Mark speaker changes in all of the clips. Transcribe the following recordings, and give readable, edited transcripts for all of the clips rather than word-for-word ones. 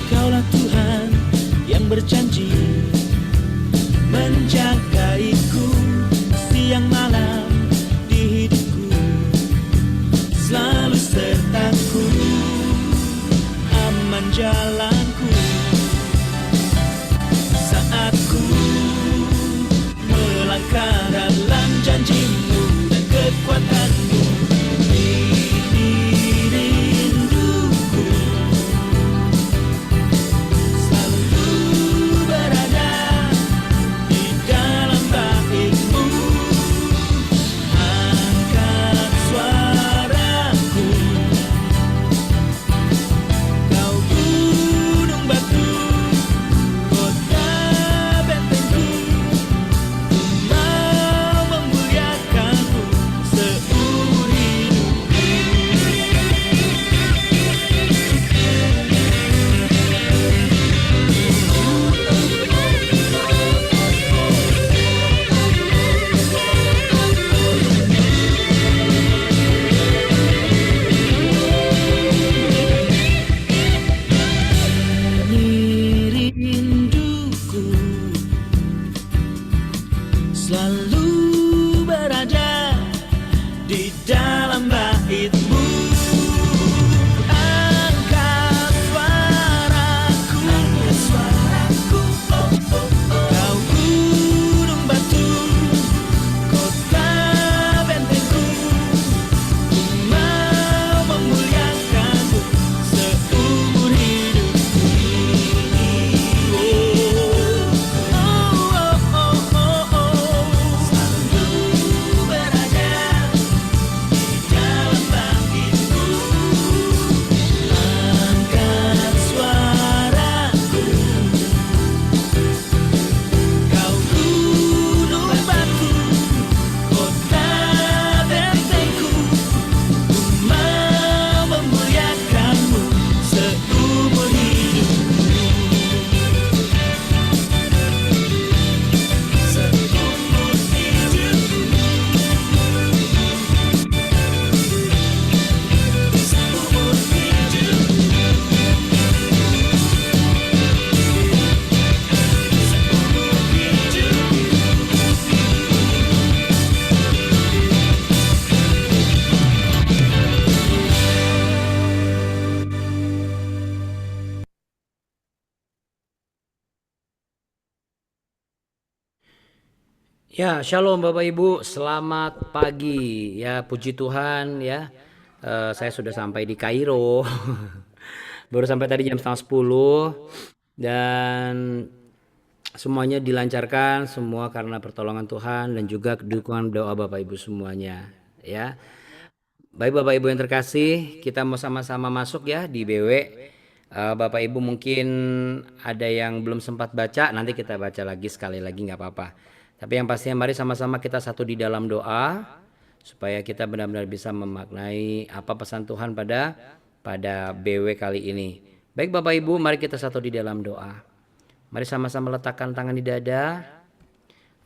Speaker 1: Kaulah Tuhan yang berjanji menjagaiku siang malam di hidupku, selalu sertaku, aman jalanku saat ku melangkah dalam janjimu dan kekuatanmu. Ini rinduku, selalu berada di dalam baitmu. Angkat suaraku, kau gunung batu, kota bentengku. Ku mau memuliakanmu seumur hidupku. Ini rinduku, selalu berada di dalam baitmu. Angkat suaraku, oh, oh, oh. Kau gunung batu, kota bentengku. Ku mau memuliakanmu seumur hidupku. Selalu berada di dalam baitmu. Angkat suaraku, kau gunung batu, kota bentengku. Ku mau memuliakanmu seumur hidupku. Seumur hidupku. Seumur hidupku.
Speaker 2: Ya, shalom Bapak Ibu, selamat pagi. Ya, puji Tuhan ya. Saya sudah sampai di Kairo. Baru sampai tadi jam 9:30 dan semuanya dilancarkan semua karena pertolongan Tuhan dan juga dukungan doa Bapak Ibu semuanya ya. Baik Bapak Ibu yang terkasih, kita mau sama-sama masuk ya di BW. Bapak Ibu mungkin ada yang belum sempat baca, nanti kita baca lagi sekali lagi nggak apa-apa. Tapi yang pastinya mari sama-sama kita satu di dalam doa supaya kita benar-benar bisa memaknai apa pesan Tuhan pada BW kali ini. Baik Bapak Ibu, mari kita satu di dalam doa. Mari sama-sama letakkan tangan di dada.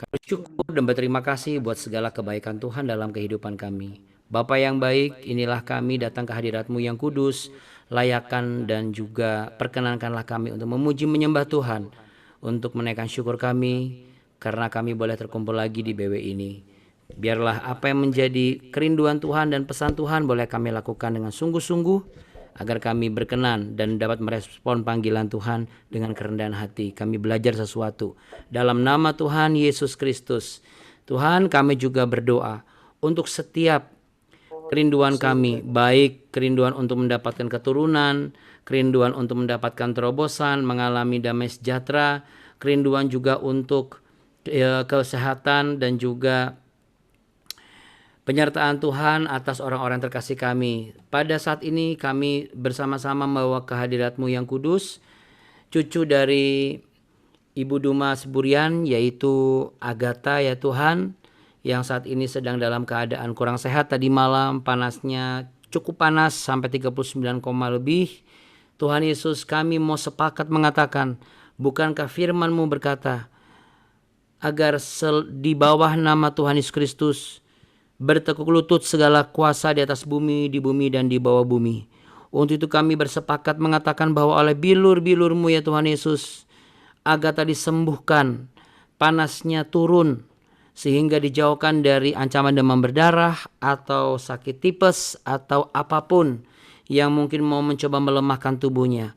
Speaker 2: Kami syukur dan berterima kasih buat segala kebaikan Tuhan dalam kehidupan kami. Bapa yang baik, inilah kami datang ke hadirat-Mu yang kudus. Layakan dan juga perkenankanlah kami untuk memuji menyembah Tuhan, untuk menaikkan syukur kami karena kami boleh terkumpul lagi di BW ini. Biarlah apa yang menjadi kerinduan Tuhan dan pesan Tuhan boleh kami lakukan dengan sungguh-sungguh agar kami berkenan dan dapat merespon panggilan Tuhan dengan kerendahan hati. Kami belajar sesuatu dalam nama Tuhan Yesus Kristus. Tuhan, kami juga berdoa untuk setiap kerinduan kami, baik kerinduan untuk mendapatkan keturunan, kerinduan untuk mendapatkan terobosan, mengalami damai sejahtera, kerinduan juga untuk kesehatan dan juga penyertaan Tuhan atas orang-orang terkasih kami. Pada saat ini kami bersama-sama membawa kehadirat-Mu yang kudus, cucu dari Ibu Duma Seburian yaitu Agatha ya Tuhan, yang saat ini sedang dalam keadaan kurang sehat. Tadi malam panasnya cukup panas sampai 39, lebih. Tuhan Yesus, kami mau sepakat mengatakan, bukankah firman-Mu berkata agar di bawah nama Tuhan Yesus Kristus bertekuk lutut segala kuasa di atas bumi, di bumi, dan di bawah bumi. Untuk itu kami bersepakat mengatakan bahwa oleh bilur-bilur-Mu ya Tuhan Yesus, Agatha disembuhkan, panasnya turun, sehingga dijauhkan dari ancaman demam berdarah atau sakit tipes atau apapun yang mungkin mau mencoba melemahkan tubuhnya.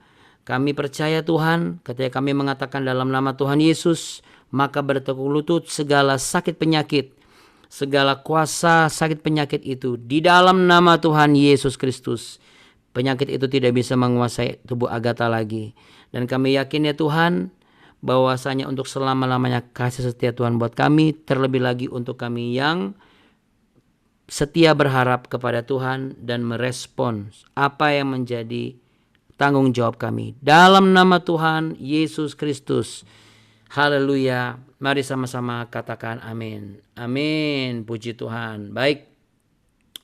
Speaker 2: Kami percaya Tuhan, ketika kami mengatakan dalam nama Tuhan Yesus, maka bertekuk lutut segala sakit penyakit, segala kuasa sakit penyakit itu di dalam nama Tuhan Yesus Kristus. Penyakit itu tidak bisa menguasai tubuh Agatha lagi. Dan kami yakin ya Tuhan, bahwasanya untuk selama-lamanya kasih setia Tuhan buat kami, terlebih lagi untuk kami yang setia berharap kepada Tuhan dan merespons apa yang menjadi tanggung jawab kami. Dalam nama Tuhan Yesus Kristus. Haleluya. Mari sama-sama katakan amin. Amin. Puji Tuhan. Baik,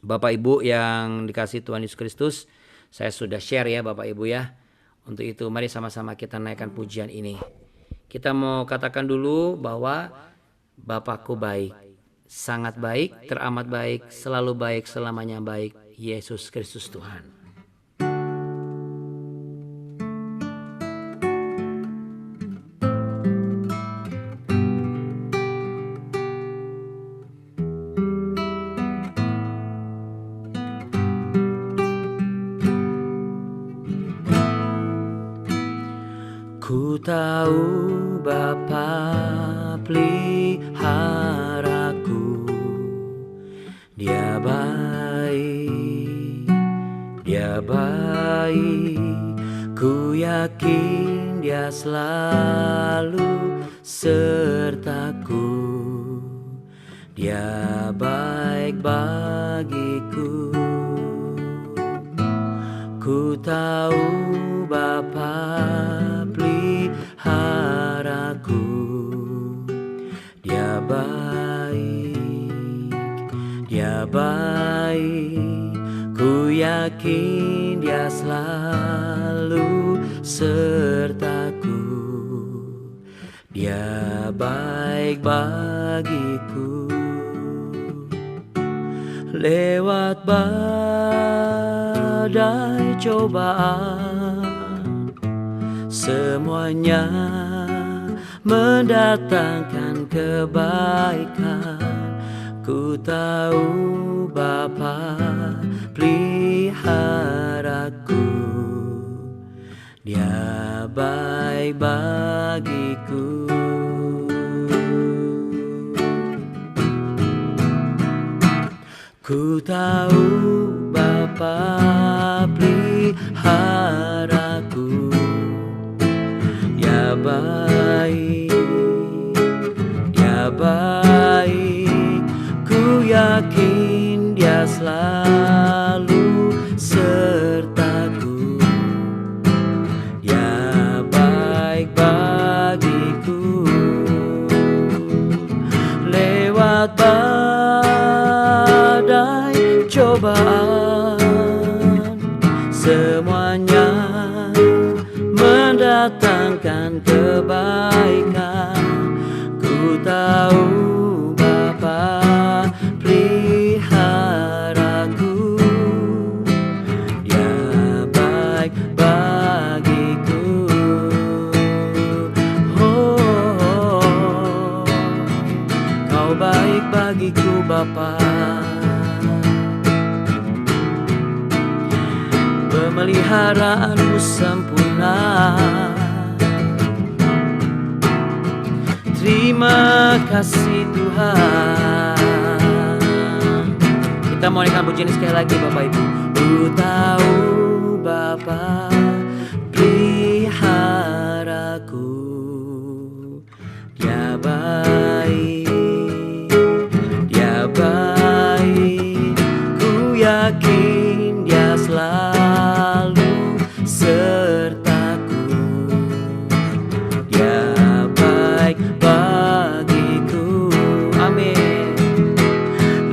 Speaker 2: Bapak Ibu yang dikasihi Tuhan Yesus Kristus, saya sudah share ya Bapak Ibu ya. Untuk itu mari sama-sama kita naikkan pujian ini. Kita mau katakan dulu bahwa Bapakku baik, sangat baik, teramat baik, selalu baik, selamanya baik, Yesus Kristus Tuhan. Ku tahu Bapa peliharaku, Dia baik, Dia baik. Ku yakin Dia selalu sertaku, Dia baik bagiku. Ku tahu Bapa peliharaku, Dia baik, Dia baik. Ku yakin Dia selalu sertaku, Dia baik bagiku. Lewat badai cobaan, semuanya mendatangkan kebaikan. Ku tahu Bapa peliharaku, Dia baik bagiku. Ku tahu Bapa peliharaku, Dia baik, Dia baik. Ku yakin Dia selalu sertaku, Dia baik bagiku. Lewat badai cobaan, semuanya mendatangkan kebaikan. Ku tahu Bapa peliharaku, Dia baik bagiku. Oh, Kau baik bagiku Bapa. Pemeliharaanmu sempurna. Terima kasih Tuhan. Kita mau naikkan pujian sekali lagi Bapak Ibu. Ku tahu Bapa peliharaku, Dia baik, Dia baik. Ku yakin Dia selalu sertaku, Dia baik bagiku. Amin.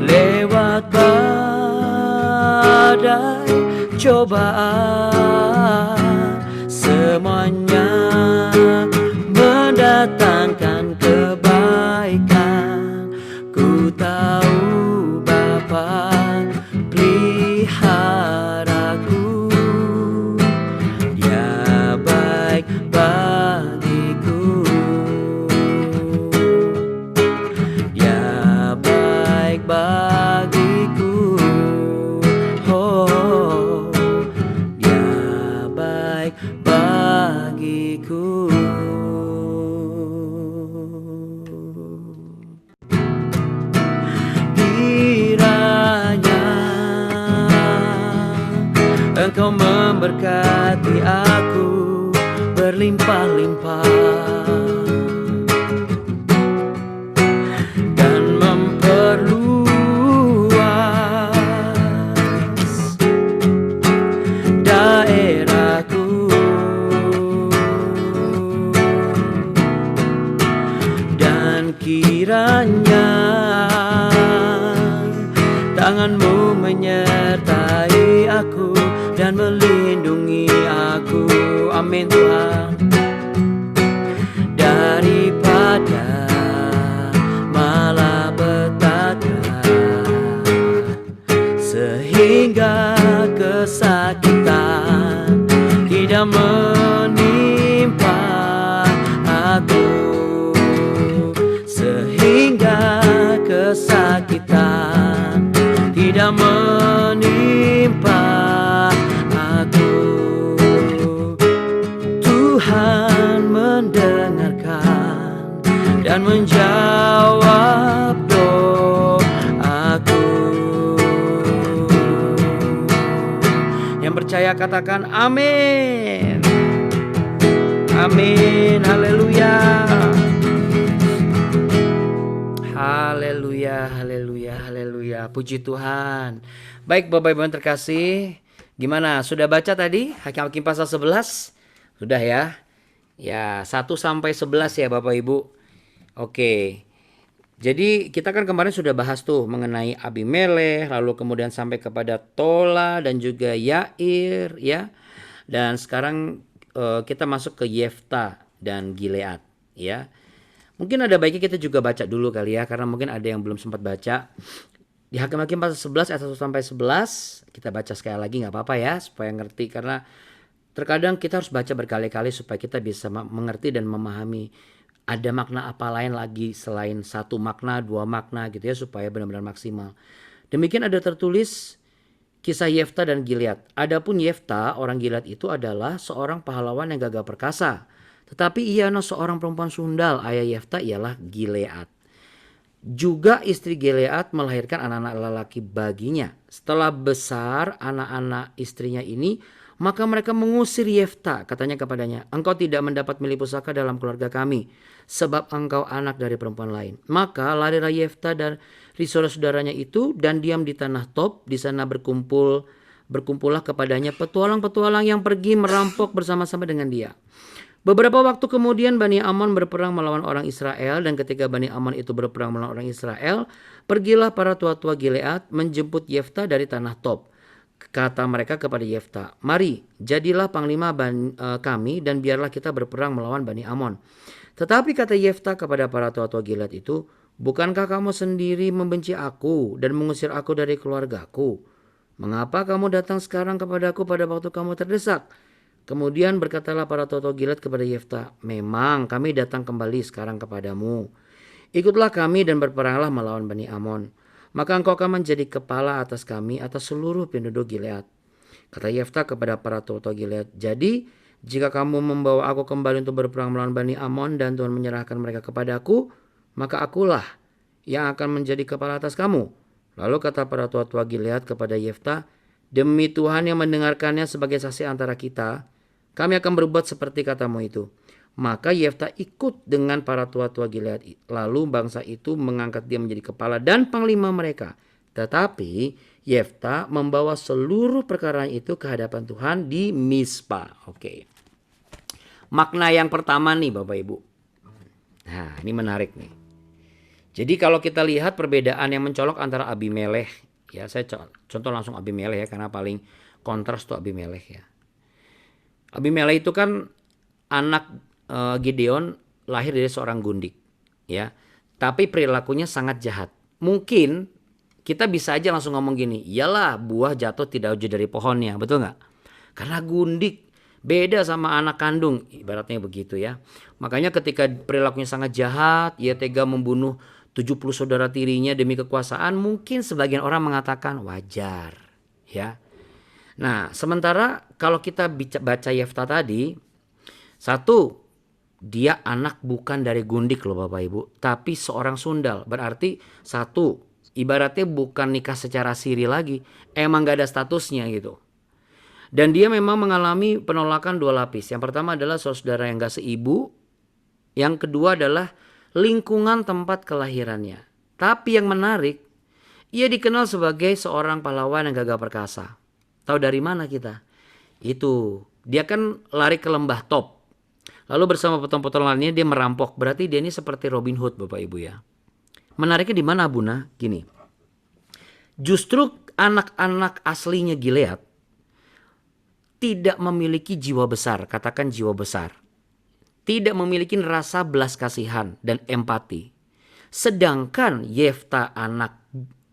Speaker 2: Lewat badai cobaan, semuanya mendatangkan kebaikan. Ku tahu Bapa Engkau memberkati aku berlimpah-limpah dan memperluas daerahku, dan kiranya tanganmu menyertai aku dan melindungi aku, amin Tuhan, daripada malapetaka, sehingga kesakitan tidak menimpa aku, sehingga kesakitan tidak menimpa aku. Tuhan mendengarkan dan menjawab doaku. Yang percaya katakan amin. Amin. Haleluya. Haleluya, haleluya, haleluya. Puji Tuhan. Baik Bapak Ibu yang terkasih, gimana? Sudah baca tadi Hakim-Hakim pasal 11? Sudah ya? Ya, 1 sampai 11 ya Bapak Ibu. Oke. Jadi kita kan kemarin sudah bahas tuh mengenai Abimelekh, lalu kemudian sampai kepada Tola dan juga Yair ya. Dan sekarang kita masuk ke Yefta dan Gilead ya. Mungkin ada baiknya kita juga baca dulu kali ya, karena mungkin ada yang belum sempat baca. Di Hakim-Hakim pasal 11 ayat 1 sampai 11, kita baca sekali lagi nggak apa-apa ya, supaya ngerti, karena terkadang kita harus baca berkali-kali supaya kita bisa mengerti dan memahami ada makna apa lain lagi selain satu makna, dua makna gitu ya, supaya benar-benar maksimal. Demikian ada tertulis kisah Yefta dan Gilead. Adapun Yefta orang Gilead itu adalah seorang pahlawan yang gagah perkasa. Tetapi ia seorang perempuan sundal. Ayah Yefta ialah Gilead. Juga istri Gilead melahirkan anak-anak lelaki baginya. Setelah besar anak-anak istrinya ini, maka mereka mengusir Yefta. Katanya kepadanya, engkau tidak mendapat milik pusaka dalam keluarga kami, sebab engkau anak dari perempuan lain. Maka larilah Yefta dari saudara-saudaranya itu dan diam di tanah Tob. Di sana berkumpullah kepadanya petualang-petualang yang pergi merampok bersama-sama dengan dia. Beberapa waktu kemudian Bani Amon berperang melawan orang Israel, dan ketika Bani Amon itu berperang melawan orang Israel, pergilah para tua-tua Gilead menjemput Yefta dari tanah Tob. Kata mereka kepada Yefta, mari jadilah panglima kami dan biarlah kita berperang melawan Bani Amon. Tetapi kata Yefta kepada para tua-tua Gilead itu, bukankah kamu sendiri membenci aku dan mengusir aku dari keluargaku? Mengapa kamu datang sekarang kepadaku pada waktu kamu terdesak? Kemudian berkatalah para tua-tua Gilead kepada Yefta, memang kami datang kembali sekarang kepadamu. Ikutlah kami dan berperanglah melawan Bani Amon. Maka engkau akan menjadi kepala atas kami, atas seluruh penduduk Gilead. Kata Yefta kepada para tua-tua Gilead, jadi jika kamu membawa aku kembali untuk berperang melawan Bani Amon dan Tuhan menyerahkan mereka kepadaku, maka akulah yang akan menjadi kepala atas kamu. Lalu kata para tua-tua Gilead kepada Yefta, demi Tuhan yang mendengarkannya sebagai saksi antara kita, kami akan berbuat seperti katamu itu. Maka Yefta ikut dengan para tua-tua Gilead. Lalu bangsa itu mengangkat dia menjadi kepala dan panglima mereka. Tetapi Yefta membawa seluruh perkara itu ke hadapan Tuhan di Mispa. Oke. Makna yang pertama nih Bapak Ibu. Nah ini menarik nih. Jadi kalau kita lihat perbedaan yang mencolok antara Abimelekh. Ya saya contoh langsung Abimelekh ya, karena paling kontras tuh Abimelekh ya. Abimelekh itu kan anak Gideon, lahir dari seorang gundik ya. Tapi perilakunya sangat jahat. Mungkin kita bisa aja langsung ngomong gini, iyalah buah jatuh tidak jauh dari pohonnya, betul nggak? Karena gundik beda sama anak kandung, ibaratnya begitu ya. Makanya ketika perilakunya sangat jahat, ia tega membunuh 70 saudara tirinya demi kekuasaan, mungkin sebagian orang mengatakan wajar ya. Nah sementara kalau kita baca Yefta tadi, satu, dia anak bukan dari gundik loh Bapak Ibu, tapi seorang sundal. Berarti satu, ibaratnya bukan nikah secara siri lagi, emang gak ada statusnya gitu. Dan dia memang mengalami penolakan dua lapis. Yang pertama adalah saudara yang gak seibu. Yang kedua adalah lingkungan tempat kelahirannya. Tapi yang menarik, ia dikenal sebagai seorang pahlawan yang gagah perkasa. Tahu dari mana kita? Itu, dia kan lari ke lembah Top. Lalu bersama potong-potong lainnya dia merampok. Berarti dia ini seperti Robin Hood, Bapak Ibu ya. Menariknya di mana, Buna? Gini. Justru anak-anak aslinya Gilead tidak memiliki jiwa besar, katakan jiwa besar. Tidak memiliki rasa belas kasihan dan empati. Sedangkan Yefta, anak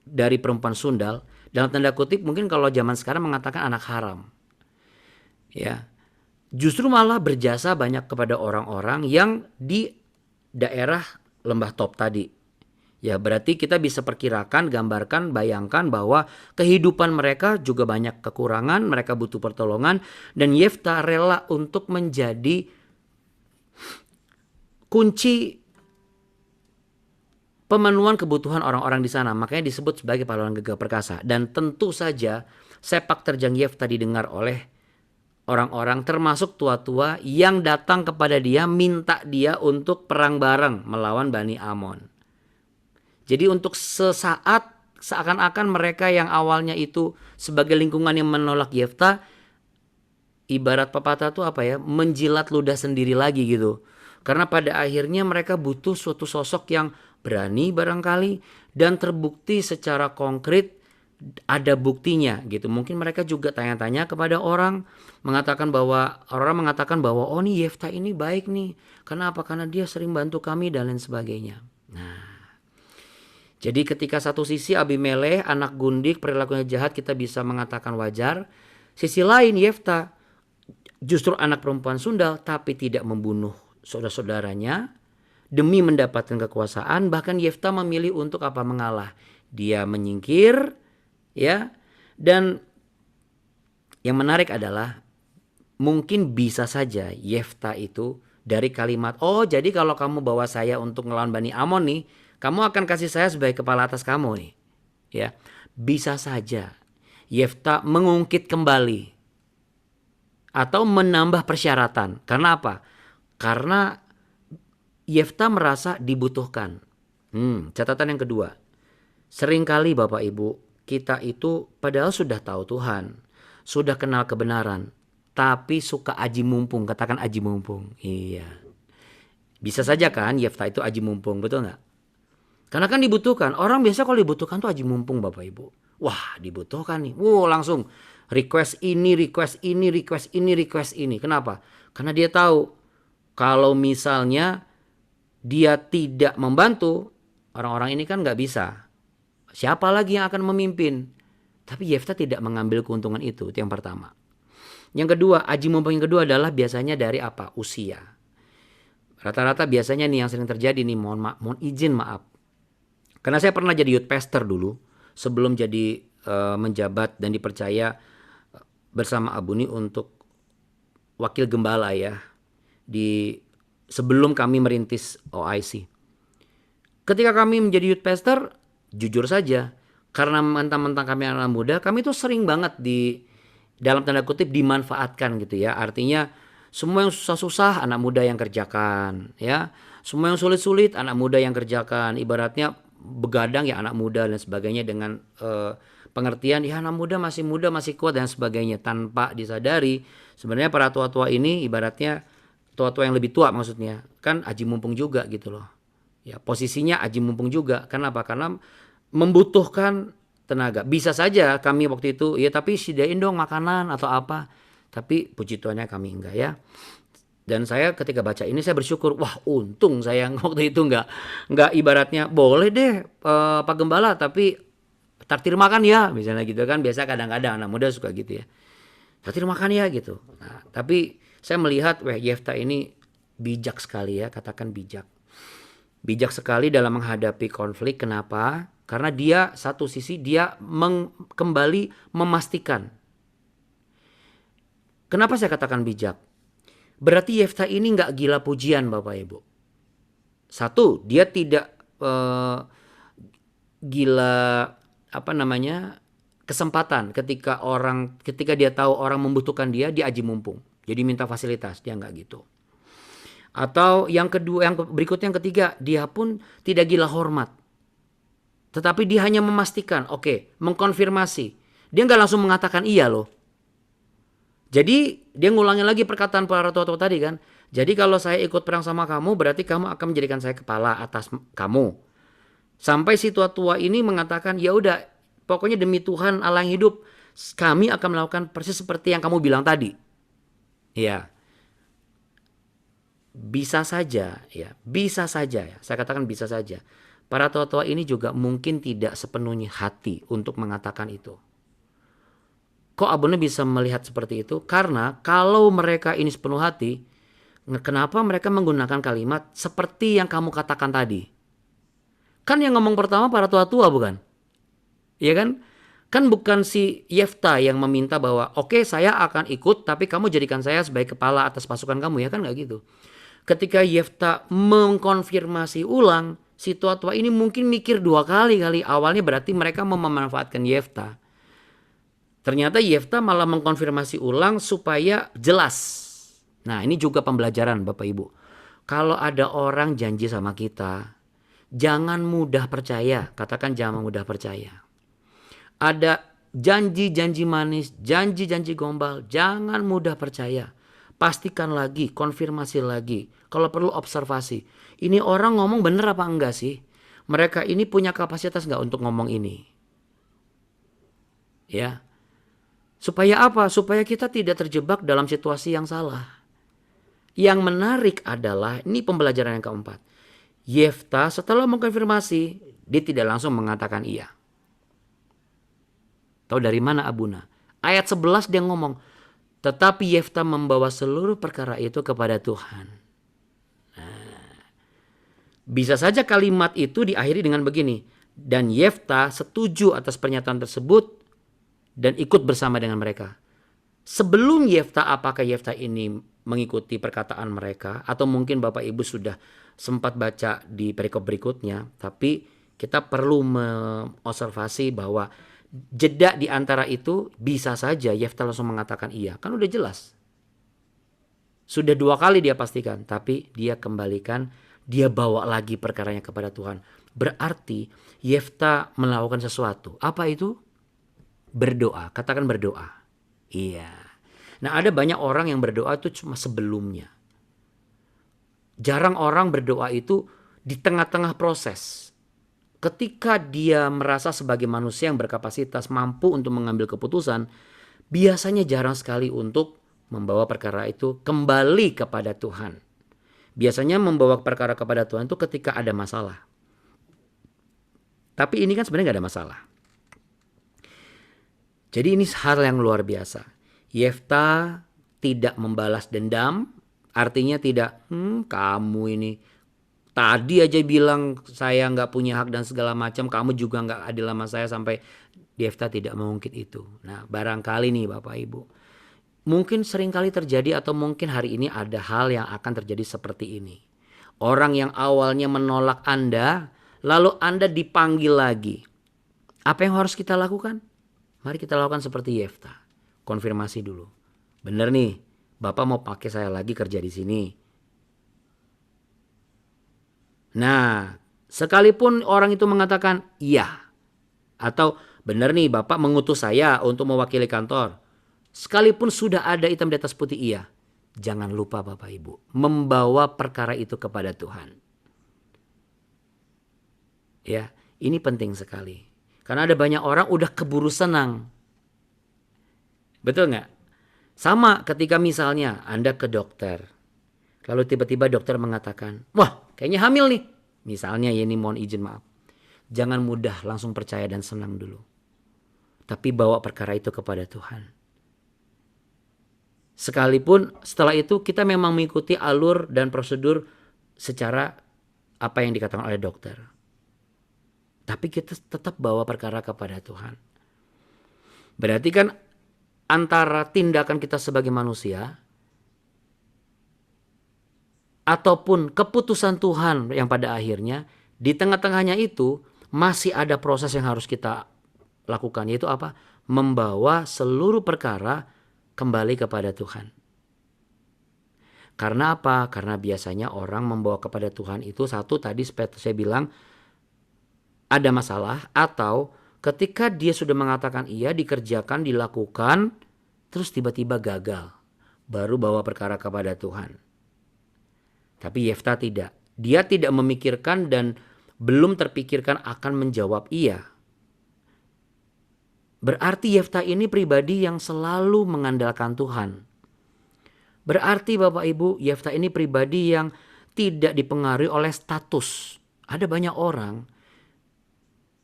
Speaker 2: dari perempuan sundal, dalam tanda kutip mungkin kalau zaman sekarang mengatakan anak haram. Ya. Justru malah berjasa banyak kepada orang-orang yang di daerah lembah Top tadi. Ya, berarti kita bisa perkirakan, gambarkan, bayangkan bahwa kehidupan mereka juga banyak kekurangan, mereka butuh pertolongan, dan Yefta rela untuk menjadi kunci pemenuhan kebutuhan orang-orang di sana. Makanya disebut sebagai pahlawan gagah perkasa. Dan tentu saja sepak terjang Yefta didengar oleh orang-orang termasuk tua-tua yang datang kepada dia minta dia untuk perang bareng melawan Bani Amon. Jadi untuk sesaat seakan-akan mereka yang awalnya itu sebagai lingkungan yang menolak Yefta, ibarat pepatah tuh apa ya, menjilat ludah sendiri lagi gitu. Karena pada akhirnya mereka butuh suatu sosok yang berani barangkali dan terbukti secara konkret, ada buktinya gitu. Mungkin mereka juga tanya-tanya kepada orang, orang mengatakan bahwa oh nih Yefta ini baik nih. Kenapa? Karena dia sering bantu kami dan lain sebagainya. Nah, jadi ketika satu sisi Abimelekh anak gundik perilakunya jahat kita bisa mengatakan wajar. Sisi lain Yefta justru anak perempuan sundal tapi tidak membunuh saudara-saudaranya demi mendapatkan kekuasaan. Bahkan Yefta memilih untuk apa? Mengalah. Dia menyingkir. Ya, dan yang menarik adalah mungkin bisa saja Yefta itu dari kalimat, oh jadi kalau kamu bawa saya untuk ngelawan Bani Amon nih, kamu akan kasih saya sebagai kepala atas kamu nih. Ya, bisa saja Yefta mengungkit kembali atau menambah persyaratan. Karena apa? Karena Yefta merasa dibutuhkan. Catatan yang kedua, seringkali Bapak Ibu kita itu padahal sudah tahu Tuhan, sudah kenal kebenaran, tapi suka aji mumpung. Katakan aji mumpung. Iya. Bisa saja kan Yefta itu aji mumpung, betul nggak? Karena kan dibutuhkan. Orang biasa kalau dibutuhkan tuh aji mumpung Bapak Ibu. Wah dibutuhkan nih. Langsung request ini, request ini, request ini, request ini. Kenapa? Karena dia tahu kalau misalnya dia tidak membantu, orang-orang ini kan nggak bisa. Siapa lagi yang akan memimpin? Tapi Yefta tidak mengambil keuntungan itu yang pertama. Yang kedua, aji mumpung yang kedua adalah biasanya dari apa? Usia. Rata-rata biasanya nih yang sering terjadi nih, mohon izin maaf. Karena saya pernah jadi youth pastor dulu, sebelum jadi menjabat dan dipercaya bersama Abuni untuk wakil gembala ya, sebelum kami merintis OIC. Ketika kami menjadi youth pastor, jujur saja, karena mentang-mentang kami anak muda, kami tuh sering banget dalam tanda kutip dimanfaatkan gitu ya. Artinya semua yang susah-susah anak muda yang kerjakan ya. Semua yang sulit-sulit anak muda yang kerjakan. Ibaratnya begadang ya anak muda dan sebagainya dengan pengertian ya anak muda, masih kuat dan sebagainya. Tanpa disadari sebenarnya para tua-tua ini ibaratnya tua-tua yang lebih tua maksudnya. Kan aji mumpung juga gitu loh. Ya, posisinya aji mumpung juga. Kenapa? Karena membutuhkan tenaga. Bisa saja kami waktu itu, ya tapi sediain dong makanan atau apa. Tapi puji Tuhannya kami enggak ya. Dan saya ketika baca ini saya bersyukur, wah untung saya waktu itu enggak ibaratnya boleh deh Pak Gembala tapi traktir makan ya. Misalnya gitu kan, biasa kadang-kadang anak muda suka gitu ya. Traktir makan ya gitu. Nah, tapi saya melihat Yefta ini bijak sekali ya, katakan bijak. Bijak sekali dalam menghadapi konflik. Kenapa? Karena dia satu sisi dia kembali memastikan. Kenapa saya katakan bijak? Berarti Yefta ini nggak gila pujian Bapak Ibu. Satu, dia tidak gila kesempatan ketika dia tahu orang membutuhkan dia aji mumpung. Jadi minta fasilitas, dia nggak gitu. Atau yang kedua, yang berikutnya yang ketiga, dia pun tidak gila hormat. Tetapi dia hanya memastikan, mengkonfirmasi. Dia nggak langsung mengatakan iya loh. Jadi dia ngulangin lagi perkataan para tua-tua tadi kan. Jadi kalau saya ikut perang sama kamu, berarti kamu akan menjadikan saya kepala atas kamu. Sampai si tua-tua ini mengatakan, ya udah, pokoknya demi Tuhan Allah yang hidup, kami akan melakukan persis seperti yang kamu bilang tadi. Ya, bisa saja ya. Saya katakan bisa saja. Para tua-tua ini juga mungkin tidak sepenuhnya hati untuk mengatakan itu. Kok Abuna bisa melihat seperti itu? Karena kalau mereka ini sepenuh hati, kenapa mereka menggunakan kalimat seperti yang kamu katakan tadi? Kan yang ngomong pertama para tua-tua bukan? Iya kan? Kan bukan si Yefta yang meminta bahwa saya akan ikut tapi kamu jadikan saya sebagai kepala atas pasukan kamu, ya kan, nggak gitu. Ketika Yefta mengkonfirmasi ulang, si tua-tua ini mungkin mikir dua kali. Awalnya berarti mereka mau memanfaatkan Yefta. Ternyata Yefta malah mengkonfirmasi ulang supaya jelas. Nah, ini juga pembelajaran Bapak Ibu. Kalau ada orang janji sama kita, jangan mudah percaya. Katakan jangan mudah percaya. Ada janji-janji manis, janji-janji gombal, jangan mudah percaya. Pastikan lagi, konfirmasi lagi. Kalau perlu observasi. Ini orang ngomong bener apa enggak sih? Mereka ini punya kapasitas enggak untuk ngomong ini? Ya. Supaya apa? Supaya kita tidak terjebak dalam situasi yang salah. Yang menarik adalah, ini pembelajaran yang keempat. Yefta setelah mengkonfirmasi, dia tidak langsung mengatakan iya. Tahu dari mana Abuna? Ayat 11 dia ngomong, tetapi Yefta membawa seluruh perkara itu kepada Tuhan. Nah, bisa saja kalimat itu diakhiri dengan begini. Dan Yefta setuju atas pernyataan tersebut dan ikut bersama dengan mereka. Sebelum Yefta, apakah Yefta ini mengikuti perkataan mereka? Atau mungkin Bapak Ibu sudah sempat baca di perikop berikutnya. Tapi kita perlu mengobservasi bahwa jeda di antara itu bisa saja Yefta langsung mengatakan iya. Kan udah jelas. Sudah 2 kali dia pastikan. Tapi dia kembalikan, dia bawa lagi perkaranya kepada Tuhan. Berarti Yefta melakukan sesuatu. Apa itu? Berdoa. Katakan berdoa. Iya. Nah, ada banyak orang yang berdoa itu cuma sebelumnya. Jarang orang berdoa itu di tengah-tengah proses. Ketika dia merasa sebagai manusia yang berkapasitas mampu untuk mengambil keputusan, biasanya jarang sekali untuk membawa perkara itu kembali kepada Tuhan. Biasanya membawa perkara kepada Tuhan itu ketika ada masalah. Tapi ini kan sebenarnya gak ada masalah. Jadi ini hal yang luar biasa. Yefta tidak membalas dendam, artinya tidak, kamu ini tadi aja bilang saya nggak punya hak dan segala macam, kamu juga nggak adil sama saya, sampai Yefta tidak mengungkit itu. Nah, barangkali nih Bapak Ibu, mungkin sering kali terjadi atau mungkin hari ini ada hal yang akan terjadi seperti ini. Orang yang awalnya menolak Anda, lalu Anda dipanggil lagi. Apa yang harus kita lakukan? Mari kita lakukan seperti Yefta. Konfirmasi dulu. Bener nih, Bapak mau pakai saya lagi kerja di sini. Nah, sekalipun orang itu mengatakan iya. Atau bener nih Bapak mengutus saya untuk mewakili kantor. Sekalipun sudah ada hitam di atas putih iya. Jangan lupa Bapak Ibu, membawa perkara itu kepada Tuhan. Ya, ini penting sekali. Karena ada banyak orang udah keburu senang. Betul nggak? Sama ketika misalnya Anda ke dokter. Lalu tiba-tiba dokter mengatakan, wah kayaknya hamil nih. Misalnya ya, ini mohon izin maaf. Jangan mudah langsung percaya dan senang dulu. Tapi bawa perkara itu kepada Tuhan. Sekalipun setelah itu kita memang mengikuti alur dan prosedur secara apa yang dikatakan oleh dokter. Tapi kita tetap bawa perkara kepada Tuhan. Berarti kan antara tindakan kita sebagai manusia ataupun keputusan Tuhan yang pada akhirnya, di tengah-tengahnya itu masih ada proses yang harus kita lakukan. Yaitu apa? membawa seluruh perkara kembali kepada Tuhan. Karena apa? Karena biasanya orang membawa kepada Tuhan itu satu tadi seperti saya bilang ada masalah, atau ketika dia sudah mengatakan iya, dikerjakan, dilakukan, terus tiba-tiba gagal. Baru bawa perkara kepada Tuhan. Tapi Yefta tidak. Dia tidak memikirkan dan belum terpikirkan akan menjawab iya. Berarti Yefta ini pribadi yang selalu mengandalkan Tuhan. Berarti Bapak Ibu, Yefta ini pribadi yang tidak dipengaruhi oleh status. Ada banyak orang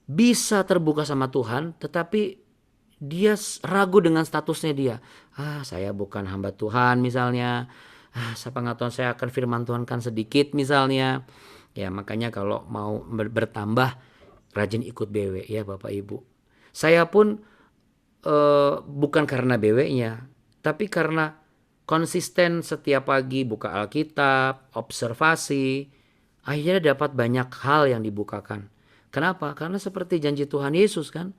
Speaker 2: bisa terbuka sama Tuhan, tetapi dia ragu dengan statusnya dia. Saya bukan hamba Tuhan misalnya. Sepengetahuan saya akan firman Tuhan kan sedikit misalnya. Ya makanya kalau mau bertambah rajin ikut BW ya Bapak Ibu. Saya pun bukan karena BW-nya, tapi karena konsisten setiap pagi buka Alkitab, observasi, akhirnya dapat banyak hal yang dibukakan. Kenapa? Karena seperti janji Tuhan Yesus kan,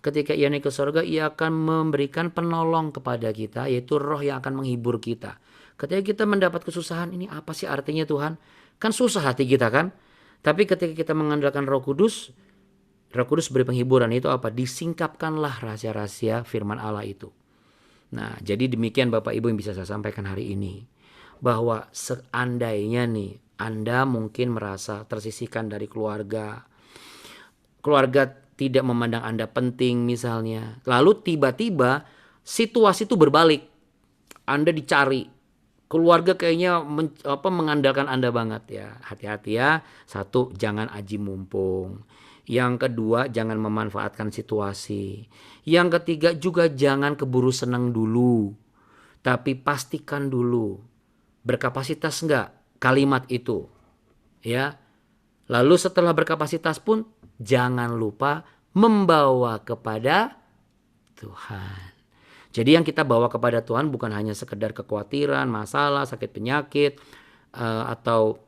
Speaker 2: ketika ia naik ke surga, ia akan memberikan penolong kepada kita, yaitu roh yang akan menghibur kita. Ketika kita mendapat kesusahan, ini apa sih artinya Tuhan? Kan susah hati kita kan? Tapi ketika kita mengandalkan Roh Kudus beri penghiburan. Itu apa? Disingkapkanlah rahasia-rahasia firman Allah itu. Nah, jadi demikian Bapak Ibu yang bisa saya sampaikan hari ini. Bahwa seandainya nih, Anda mungkin merasa tersisihkan dari keluarga. Keluarga tidak memandang Anda penting misalnya. Lalu tiba-tiba situasi itu berbalik. Anda dicari. Keluarga kayaknya mengandalkan Anda banget ya. Hati-hati ya. Satu, jangan aji mumpung. Yang kedua, jangan memanfaatkan situasi. Yang ketiga juga jangan keburu senang dulu. Tapi pastikan dulu. Berkapasitas enggak kalimat itu? Ya. Lalu setelah berkapasitas pun jangan lupa membawa kepada Tuhan. Jadi yang kita bawa kepada Tuhan bukan hanya sekedar kekhawatiran, masalah, sakit penyakit, atau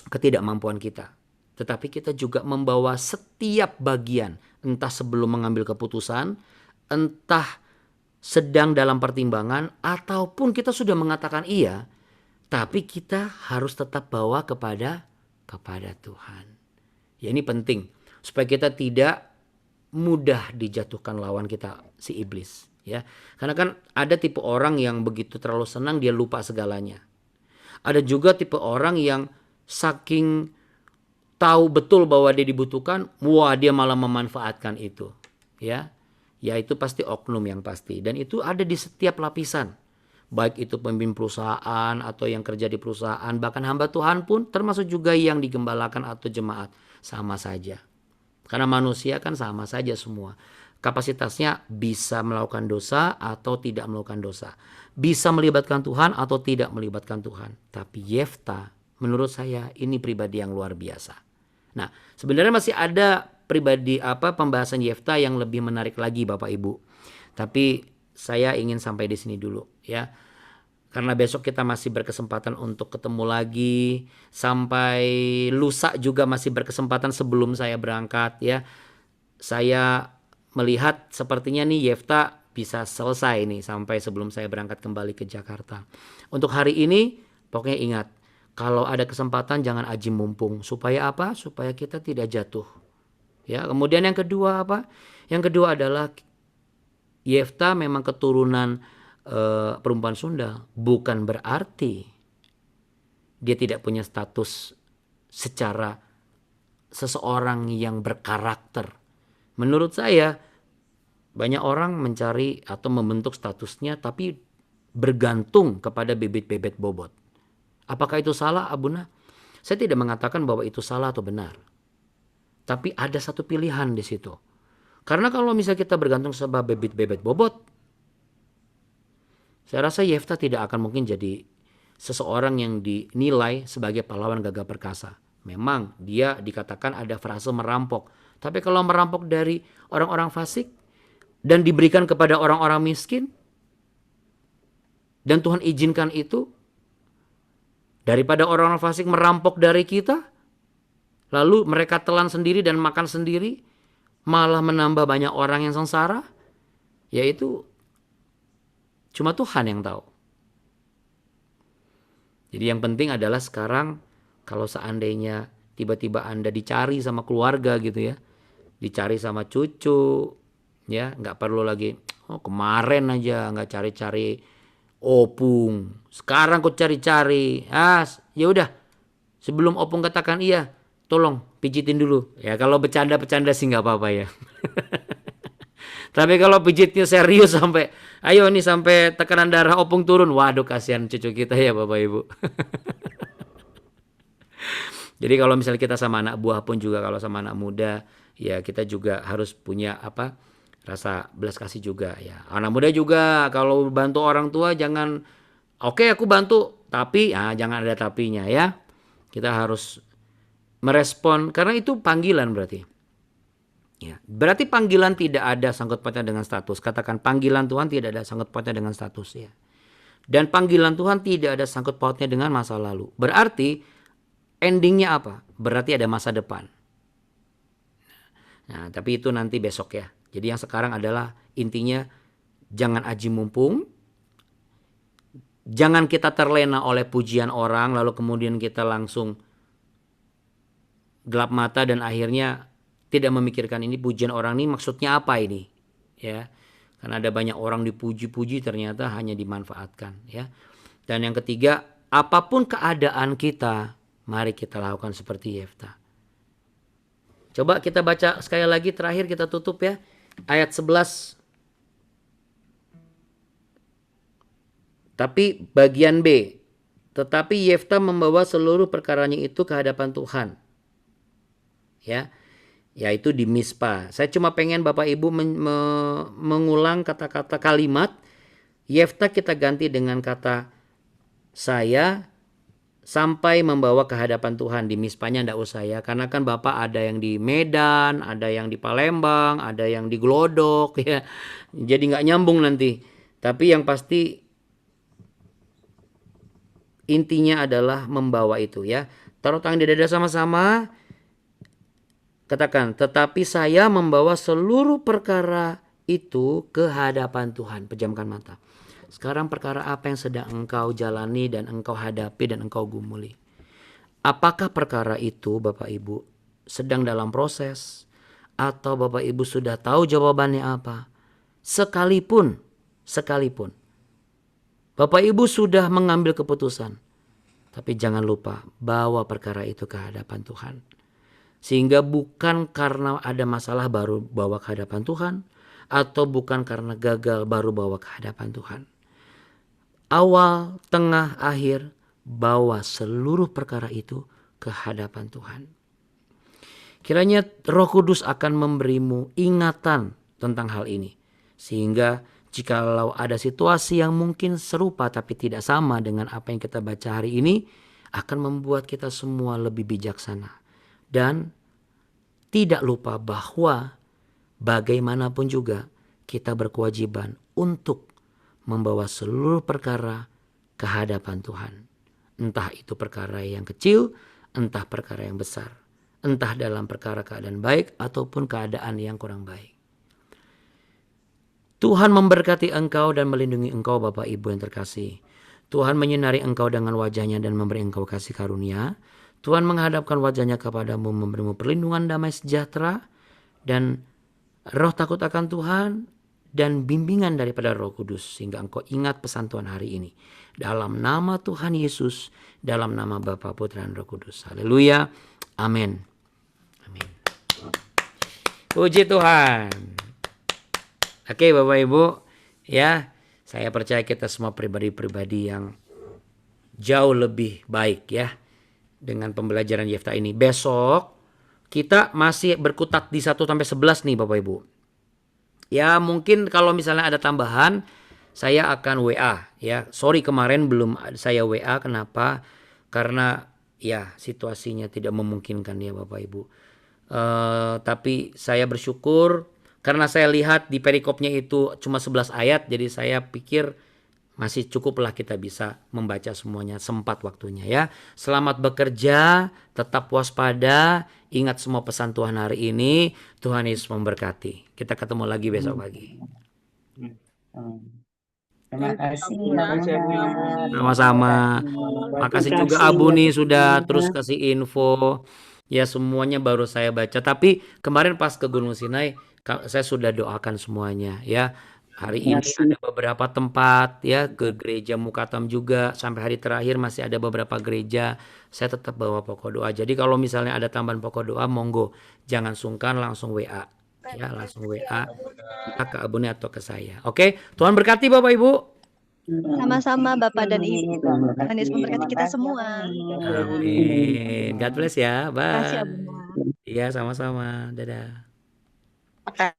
Speaker 2: ketidakmampuan kita. Tetapi kita juga membawa setiap bagian, entah sebelum mengambil keputusan, entah sedang dalam pertimbangan, ataupun kita sudah mengatakan iya, tapi kita harus tetap bawa kepada Tuhan. Ya ini penting, supaya kita tidak mudah dijatuhkan lawan kita, si iblis. Ya, karena kan ada tipe orang yang begitu terlalu senang dia lupa segalanya. Ada juga tipe orang yang saking tahu betul bahwa dia dibutuhkan, dia malah memanfaatkan itu. Ya itu pasti oknum yang pasti. Dan itu ada di setiap lapisan. Baik itu pemimpin perusahaan atau yang kerja di perusahaan, bahkan hamba Tuhan pun termasuk juga yang digembalakan atau jemaat. Sama saja. Karena manusia kan sama saja semua. Kapasitasnya bisa melakukan dosa atau tidak melakukan dosa. Bisa melibatkan Tuhan atau tidak melibatkan Tuhan. Tapi Yefta menurut saya ini pribadi yang luar biasa. Nah, sebenarnya masih ada pembahasan Yefta yang lebih menarik lagi Bapak Ibu. Tapi saya ingin sampai di sini dulu ya. Karena besok kita masih berkesempatan untuk ketemu lagi. Sampai lusa juga masih berkesempatan sebelum saya berangkat ya. Saya melihat sepertinya nih Yefta bisa selesai nih sampai sebelum saya berangkat kembali ke Jakarta. Untuk hari ini pokoknya ingat. Kalau ada kesempatan jangan aji mumpung. Supaya apa? Supaya kita tidak jatuh. Ya, kemudian yang kedua apa? Yang kedua adalah Yefta memang keturunan perempuan Sunda. Bukan berarti dia tidak punya status secara seseorang yang berkarakter. Menurut saya banyak orang mencari atau membentuk statusnya tapi bergantung kepada bibit-bibit bobot. Apakah itu salah, Abuna? Saya tidak mengatakan bahwa itu salah atau benar. Tapi ada satu pilihan di situ. Karena kalau misalnya kita bergantung sama bibit-bibit bobot, saya rasa Yefta tidak akan mungkin jadi seseorang yang dinilai sebagai pahlawan gagah perkasa. Memang dia dikatakan ada frase merampok. Tapi kalau merampok dari orang-orang fasik dan diberikan kepada orang-orang miskin, dan Tuhan izinkan itu, daripada orang-orang fasik merampok dari kita, lalu mereka telan sendiri dan makan sendiri, malah menambah banyak orang yang sengsara. yaitu cuma Tuhan yang tahu. Jadi yang penting adalah sekarang kalau seandainya tiba-tiba Anda dicari sama keluarga gitu ya, dicari sama cucu, ya nggak perlu lagi, oh kemarin aja nggak cari-cari opung, sekarang kok cari-cari. Ya udah, sebelum opung katakan iya, tolong pijitin dulu. Ya kalau bercanda-bercanda sih nggak apa-apa ya. Tapi kalau pijitnya serius sampai, ayo nih sampai tekanan darah opung turun, waduh kasihan cucu kita ya Bapak Ibu. Jadi kalau misalnya kita sama anak buah pun juga, kalau sama anak muda, ya kita juga harus punya rasa belas kasih juga ya. Anak muda juga kalau bantu orang tua jangan, oke aku bantu, tapi jangan ada tapinya ya. Kita harus merespon karena itu panggilan berarti. Ya, berarti panggilan tidak ada sangkut pautnya dengan status. Katakan panggilan Tuhan tidak ada sangkut pautnya dengan status ya. Dan panggilan Tuhan tidak ada sangkut pautnya dengan masa lalu. Berarti endingnya apa? Berarti ada masa depan. Nah, tapi itu nanti besok ya. Jadi yang sekarang adalah intinya jangan aji mumpung. Jangan kita terlena oleh pujian orang lalu kemudian kita langsung gelap mata dan akhirnya tidak memikirkan ini pujian orang ini maksudnya apa ini. Ya. Karena ada banyak orang dipuji-puji ternyata hanya dimanfaatkan ya. Dan yang ketiga, apapun keadaan kita, mari kita lakukan seperti Yefta. Coba kita baca sekali lagi terakhir kita tutup ya. Ayat 11. Tapi bagian B. Tetapi Yefta membawa seluruh perkaranya itu ke hadapan Tuhan. Ya. Yaitu di Mispa. Saya cuma pengen Bapak Ibu mengulang kata-kata kalimat. Yefta kita ganti dengan kata saya sampai membawa ke hadapan Tuhan. Di Mispanya enggak usah ya. Karena kan Bapak ada yang di Medan, ada yang di Palembang, ada yang di Glodok ya. Jadi enggak nyambung nanti. Tapi yang pasti intinya adalah membawa itu ya. Taruh tangan di dada sama-sama. Katakan, tetapi saya membawa seluruh perkara itu ke hadapan Tuhan. Pejamkan mata. Sekarang perkara apa yang sedang engkau jalani dan engkau hadapi dan engkau gumuli? Apakah perkara itu Bapak Ibu sedang dalam proses? Atau Bapak Ibu sudah tahu jawabannya apa? Sekalipun Bapak Ibu sudah mengambil keputusan. Tapi jangan lupa bawa perkara itu ke hadapan Tuhan. Sehingga bukan karena ada masalah baru bawa ke hadapan Tuhan. Atau bukan karena gagal baru bawa ke hadapan Tuhan. Awal, tengah, akhir, bawa seluruh perkara itu ke hadapan Tuhan. Kiranya Roh Kudus akan memberimu ingatan tentang hal ini. Sehingga jikalau ada situasi yang mungkin serupa tapi tidak sama dengan apa yang kita baca hari ini, akan membuat kita semua lebih bijaksana. Dan tidak lupa bahwa bagaimanapun juga kita berkewajiban untuk membawa seluruh perkara ke hadapan Tuhan. Entah itu perkara yang kecil, entah perkara yang besar. Entah dalam perkara keadaan baik ataupun keadaan yang kurang baik. Tuhan memberkati engkau dan melindungi engkau Bapak Ibu yang terkasih. Tuhan menyinari engkau dengan wajahnya dan memberi engkau kasih karunia. Tuhan menghadapkan wajahnya kepadamu, memberimu perlindungan, damai sejahtera, dan roh takut akan Tuhan, dan bimbingan daripada Roh Kudus. Sehingga engkau ingat pesan Tuhan hari ini. Dalam nama Tuhan Yesus, dalam nama Bapa, Putra, dan Roh Kudus. Haleluya. Amin. Amin. Puji Tuhan. Oke Bapak Ibu, ya saya percaya kita semua pribadi-pribadi yang jauh lebih baik ya. Dengan pembelajaran Yefta ini. Besok kita masih berkutat di 1-11 nih Bapak Ibu. Ya mungkin kalau misalnya ada tambahan saya akan WA ya. Sorry kemarin belum saya WA, kenapa? Karena ya situasinya tidak memungkinkan ya Bapak Ibu. Tapi saya bersyukur karena saya lihat di perikopnya itu cuma 11 ayat. Jadi saya pikir masih cukuplah kita bisa membaca semuanya sempat waktunya ya. Selamat bekerja, tetap waspada, ingat semua pesan Tuhan hari ini. Tuhan Yesus memberkati. Kita ketemu lagi besok pagi.
Speaker 3: Hmm. Terima
Speaker 4: Thank you,
Speaker 3: kasih
Speaker 4: Abu.
Speaker 3: ya
Speaker 4: Makasih, Abu.
Speaker 3: Bunda.
Speaker 2: Sama-sama. Makasih juga Abu nih sudah terus
Speaker 3: Kasih.
Speaker 2: kasih info. Ya semuanya baru saya baca. Tapi kemarin pas ke Gunung Sinai, saya sudah doakan semuanya ya. Hari ini ada beberapa tempat ya ke gereja Mukatam juga. Sampai hari terakhir masih ada beberapa gereja. Saya tetap bawa pokok doa. Jadi kalau misalnya ada tambahan pokok doa, monggo. Jangan sungkan langsung WA. Ya langsung WA. Entah ke Abu nih atau ke saya. Oke, Tuhan berkati Bapak Ibu.
Speaker 5: Sama-sama Bapak dan Ibu.
Speaker 3: Tuhan
Speaker 5: Tuhan Yesus memberkati kita
Speaker 3: Makasih ya,
Speaker 5: semua.
Speaker 3: Bunda.
Speaker 2: Amin. God bless ya.
Speaker 5: Makasih
Speaker 2: Bye.
Speaker 5: Abunda.
Speaker 2: Iya, sama-sama. Dadah.
Speaker 4: Makasih.